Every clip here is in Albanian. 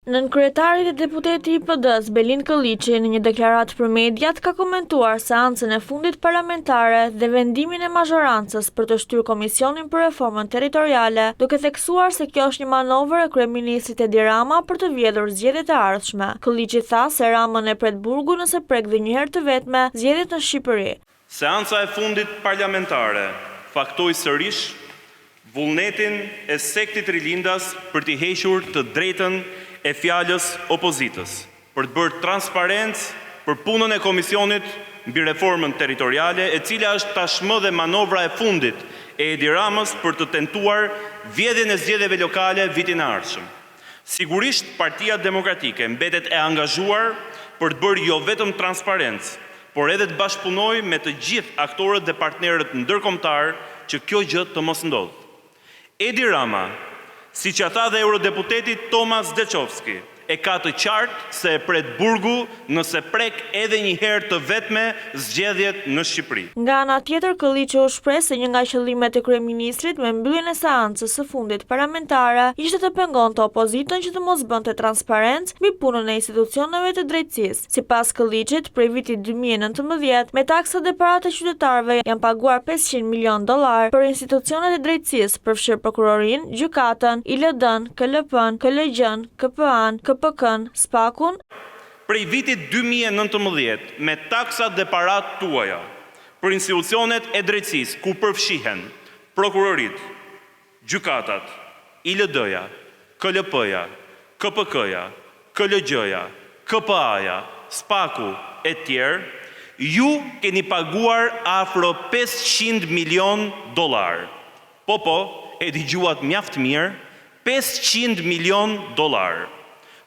Nënkryetari dhe deputeti i PD-s Belin Kolliçi në një deklaratë për mediat ka komentuar seancën e fundit parlamentare dhe vendimin e mazhorancës për të shtyr Komisionin për Reformën Territoriale, duke theksuar se kjo është një manovër e kryeministrit Edi Rama për të vjedhur zgjedhjet e ardhshme. Kolliçi tha se Ramën e pret burgu nëse prek dhe njëherë të vetme zgjedhjet në Shqipëri. Seanca e fundit parlamentare faktoi sërish vullnetin e sektit rilindas për t'i hequr të drejtën e fjalës opozitës, për të bërë transparencë për punën e Komisionit mbi reformën territoriale, e cila është tashmë dhe manovra e fundit e Edi Ramës për të tentuar vjedhjen e zgjedhjeve lokale vitin e ardhshëm. Sigurisht, Partia Demokratike mbetet e angazhuar për të bërë jo vetëm transparencë, por edhe të bashkëpunojë me të gjithë aktorët dhe partnerët ndërkombëtar që kjo gjë të mos ndodhë. Edi Rama, si që tha dhe eurodeputeti Tomas Zdeçovski, e ka të qartë se e pret burgu nëse prek edhe një herë të vetme zgjedhjet në Shqipëri. Nga ana tjetër, Kolliçi u shpreh se një nga qëllimet e kryeministrit me mbylljen e seancës së fundit parlamentare ishte të pengonte opozitën që të mos bënte transparencë mbi punën e institucioneve të drejtësisë. Sipas Kolliçit, prej vitit 2019, me taksat dhe paratë e qytetarëve janë paguar $500 milion për institucionet e drejtësisë, përfshirë prokurorinë, gjykatën, ILD-n, KLP-n, KLG-n, KPA-n, KPK-n, SPAK-un. Prej vitit 2019, me taksat dhe paratë tuaja, për institucionet e drejtësisë, ku përfshihen prokurorit, gjykatat, ILD-ja, KLP-ja, KPK-ja, KLG-ja, KPA-ja, SPAK-u e tjerë, ju keni paguar afro $500 milion. Po, e dëgjuat mjaft mirë, $500 milion.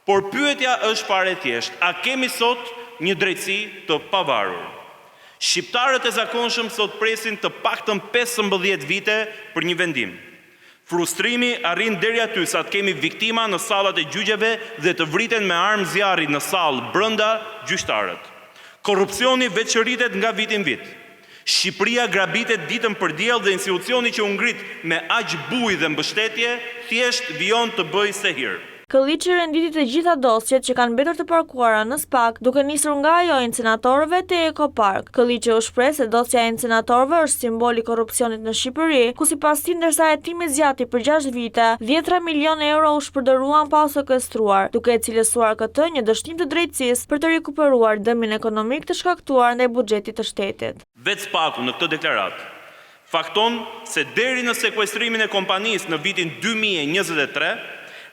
Por pyetja është fare thjesht, a kemi sot një drejtësi të pavarur? Shqiptarët e zakonshëm sot presin të paktën 15 vite për një vendim. Frustrimi arrin deri aty sa të kemi viktima në sallat e gjyqeve dhe të vriten me armë zjarri në sallë brenda gjyqtarët. Korrupsioni veçëritet nga vit në vit. Shqipëria grabitet ditën për diell dhe institucioni që u ngrit me aq bujë dhe mbështetje thjesht vijon të bëjë sehir. Kolliçi renditi të gjitha dosjet që kanë mbetur të parkuara në SPAK, duke nisur nga ajo e incenatorëve te Ekopark. Kolliçi u shpreh se dosja e incenatorëve është simbol i korrupsionit në Shqipëri, ku sipas tij ndërsa hetimi zgjati për 6 vite, 10 milion euro u shpërdoruan pa u sekuestruar, duke e cilësuar këtë një dështim të drejtësisë për të rikuperuar dëmin ekonomik të shkaktuar ndaj buxhetit të shtetit. Vetë SPAK-u në këtë deklaratë fakton se deri në sekuestrimin e kompanisë në vitin 2023,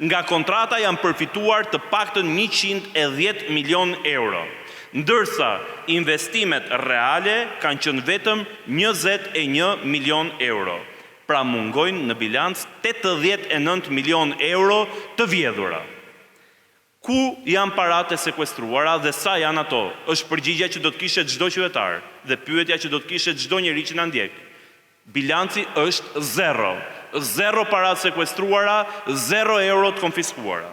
nga kontrata janë përfituar të paktën 110 milion euro, ndërsa investimet reale kanë qenë vetëm 21 milion euro. Pra mungojnë në bilanc 89 milion euro të vjedhura. Ku janë paratë e sekuestruara dhe sa janë ato? Është përgjigja që do të kishte çdo qytetar dhe pyetja që do të kishte çdo njeri që na ndjek. Bilanci është zero. Zero paratë sekuestruara, 0 euro të konfiskuara.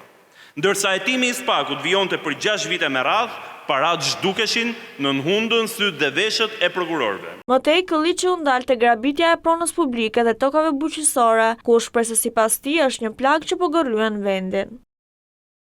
Ndërsa hetimi i SPAK-ut vijonte për 6 vite me radhë, paratë zhdukeshin në hundën, sytë dhe veshët e prokurorëve. Mëtej, Kolliçi u ndal te grabitja e pronës publike dhe tokave bujqësore, ku u shpreh se sipas tij është një plagë që po gërlyen vendin.